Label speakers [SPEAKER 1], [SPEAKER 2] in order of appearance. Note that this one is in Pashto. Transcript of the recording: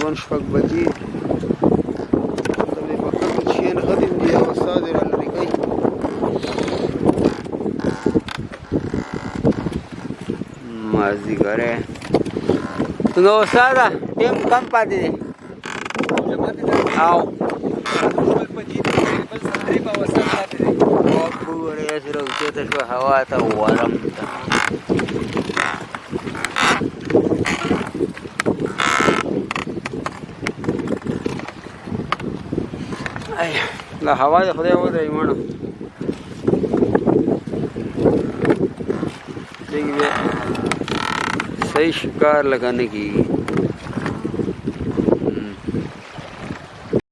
[SPEAKER 1] تقریبا 6 بجې د وخت شین خدیم دی او استاد را لري کوي مازیګر نو استاد ټیم کم پاتې دی او وګوره سره اوچته شوه هوا ته ورم ته لا هوا د خدای ودرې مړو صحیح ښکار لګا نه کېږي